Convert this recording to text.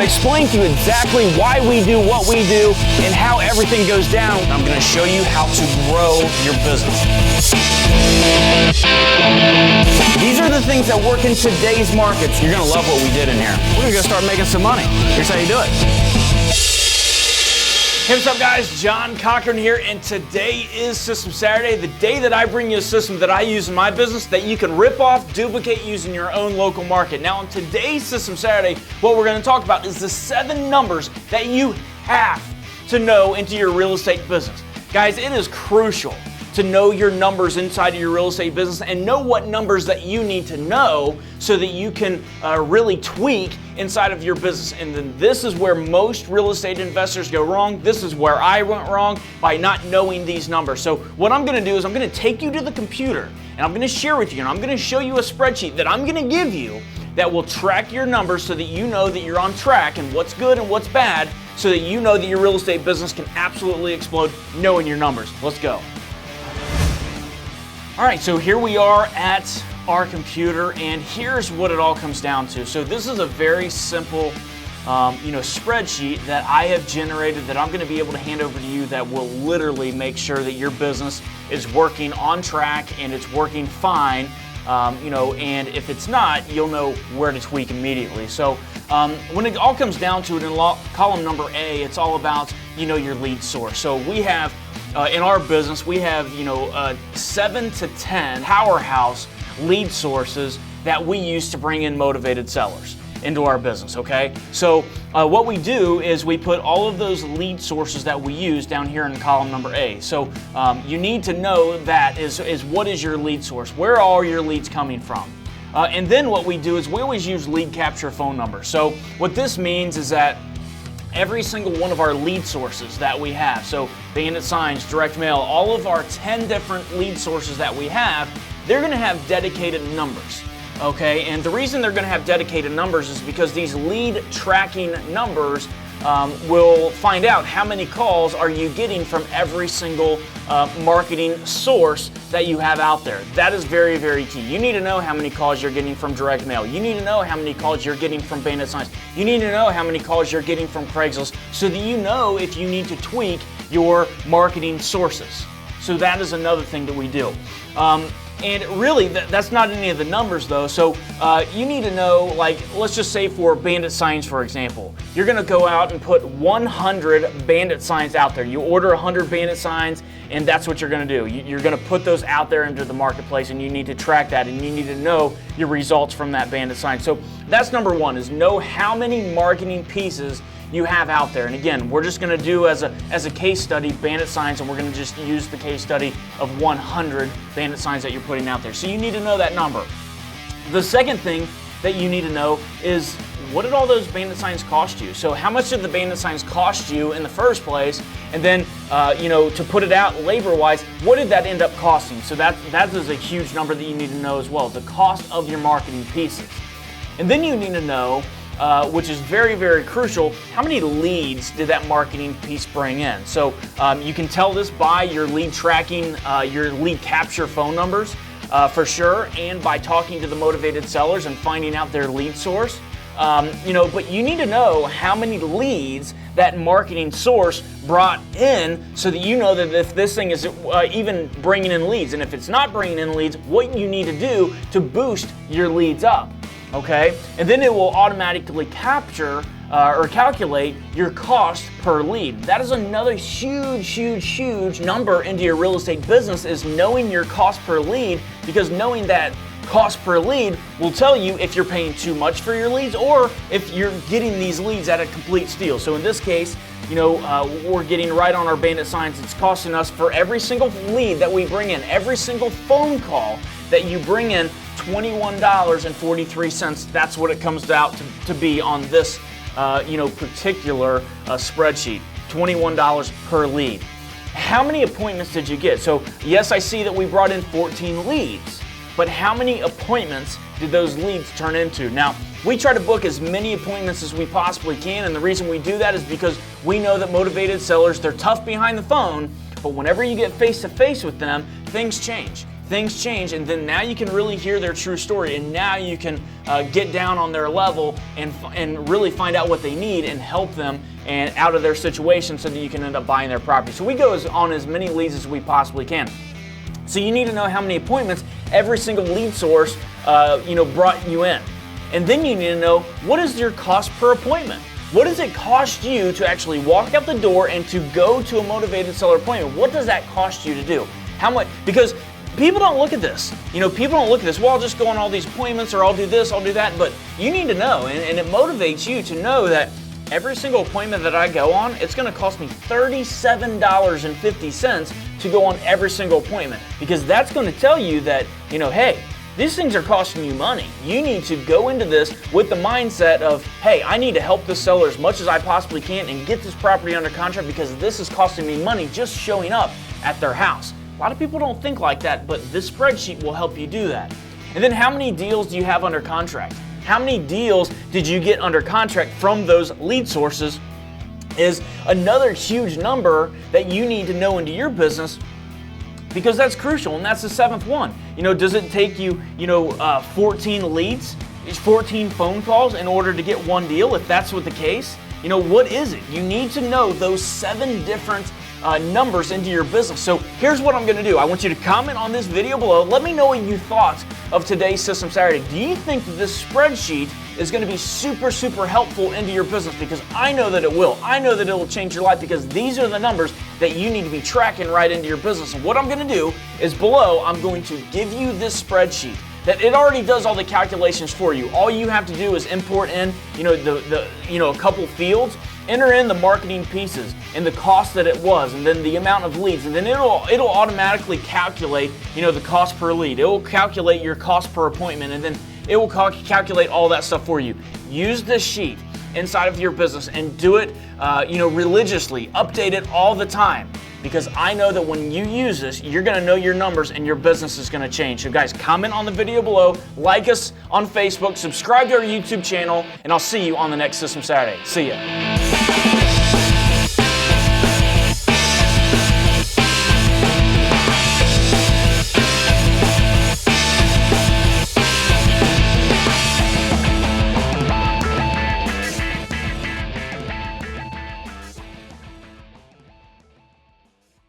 going to explain to you exactly why we do what we do and how everything goes down. I'm going to show you how to grow your business. These are the things that work in today's markets. You're going to love what we did in here. We're going to start making some money. Here's how you do it. Hey, what's up guys? John Cochran here, and today is System Saturday, the day that I bring you a system that I use in my business that you can rip off, duplicate, use in your own local market. Now on today's System Saturday, what we're going to talk about is the 7 numbers that you have to know into your real estate business. Guys, it is crucial to know your numbers inside of your real estate business and know what numbers that you need to know so that you can really tweak inside of your business. And then this is where most real estate investors go wrong. This is where I went wrong by not knowing these numbers. So what I'm gonna do is I'm gonna take you to the computer and I'm gonna share with you and I'm gonna show you a spreadsheet that I'm gonna give you that will track your numbers so that you know that you're on track and what's good and what's bad so that you know that your real estate business can absolutely explode knowing your numbers. Let's go. All right, so here we are at our computer, and here's what it all comes down to. So this is a very simple, spreadsheet that I have generated that I'm going to be able to hand over to you that will literally make sure that your business is working on track and it's working fine. And if it's not, you'll know where to tweak immediately. So when it all comes down to it, in column number A, it's all about your lead source. So we have. In our business, we have 7 to 10 powerhouse lead sources that we use to bring in motivated sellers into our business, okay? So what we do is we put all of those lead sources that we use down here in column number A. So you need to know that is what is your lead source? Where are all your leads coming from? And then what we do is we always use lead capture phone numbers. So what this means is that every single one of our lead sources that we have, so bandit signs, direct mail, all of our 10 different lead sources that we have, they're going to have dedicated numbers, okay? And the reason they're going to have dedicated numbers is because these lead tracking numbers will find out how many calls are you getting from every single marketing source that you have out there. That is very, very key. You need to know how many calls you're getting from direct mail. You need to know how many calls you're getting from bandit signs. You need to know how many calls you're getting from Craigslist so that you know if you need to tweak your marketing sources. So that is another thing that we do. And really, that's not any of the numbers though. So you need to know, like, let's just say for bandit signs, for example, you're gonna go out and put 100 bandit signs out there. You order 100 bandit signs, and that's what you're gonna do. You're gonna put those out there into the marketplace, and you need to track that, and you need to know your results from that bandit sign. So that's number one, is know how many marketing pieces you have out there. And again, we're just going to do as a case study bandit signs, and we're going to just use the case study of 100 bandit signs that you're putting out there. So you need to know that number. The second thing that you need to know is, what did all those bandit signs cost you? So how much did the bandit signs cost you in the first place? And then, to put it out labor-wise, what did that end up costing? So that is a huge number that you need to know as well, the cost of your marketing pieces. And then you need to know, which is very, very crucial, how many leads did that marketing piece bring in? So you can tell this by your lead tracking, your lead capture phone numbers for sure, and by talking to the motivated sellers and finding out their lead source. But you need to know how many leads that marketing source brought in so that you know that if this thing is even bringing in leads, and if it's not bringing in leads, what you need to do to boost your leads up. Okay, and then it will automatically capture or calculate your cost per lead. That is another huge number into your real estate business, is knowing your cost per lead, because knowing that cost per lead will tell you if you're paying too much for your leads or if you're getting these leads at a complete steal. So in this case, we're getting right on our bandit signs. It's costing us, for every single lead that we bring in, every single phone call that you bring in, $21.43. That's what it comes out to be on this, particular spreadsheet. $21 per lead. How many appointments did you get? So yes, I see that we brought in 14 leads, but how many appointments did those leads turn into? Now, we try to book as many appointments as we possibly can, and the reason we do that is because we know that motivated sellers, they're tough behind the phone, but whenever you get face to face with them, things change. things change, and then now you can really hear their true story, and now you can get down on their level and really find out what they need and help them and out of their situation so that you can end up buying their property. So we go on as many leads as we possibly can. So you need to know how many appointments every single lead source brought you in. And then you need to know, what is your cost per appointment? What does it cost you to actually walk out the door and to go to a motivated seller appointment? What does that cost you to do? How much? Because people don't look at this. People don't look at this. Well, I'll just go on all these appointments, or I'll do this, I'll do that. But you need to know, and it motivates you to know that every single appointment that I go on, it's going to cost me $37.50 to go on every single appointment, because that's going to tell you that, hey, these things are costing you money. You need to go into this with the mindset of, hey, I need to help this seller as much as I possibly can and get this property under contract, because this is costing me money just showing up at their house. A lot of people don't think like that, but this spreadsheet will help you do that. And then how many deals do you have under contract? How many deals did you get under contract from those lead sources is another huge number that you need to know into your business, because that's crucial, and that's the seventh one. Does it take you, 14 leads, 14 phone calls in order to get one deal? If that's what the case, what is it? You need to know those 7 different numbers into your business. So here's what I'm going to do. I want you to comment on this video below. Let me know what you thought of today's System Saturday. Do you think that this spreadsheet is going to be super, super helpful into your business? Because I know that it will. I know that it will change your life, because these are the numbers that you need to be tracking right into your business. And what I'm going to do is below, I'm going to give you this spreadsheet that it already does all the calculations for you. All you have to do is import in, a couple fields, enter in the marketing pieces and the cost that it was, and then the amount of leads, and then it'll automatically calculate, the cost per lead. It will calculate your cost per appointment, and then it will calculate all that stuff for you. Use this sheet inside of your business and do it, religiously. Update it all the time, because I know that when you use this, you're going to know your numbers and your business is going to change. So guys, comment on the video below, like us on Facebook, subscribe to our YouTube channel, and I'll see you on the next System Saturday. See ya.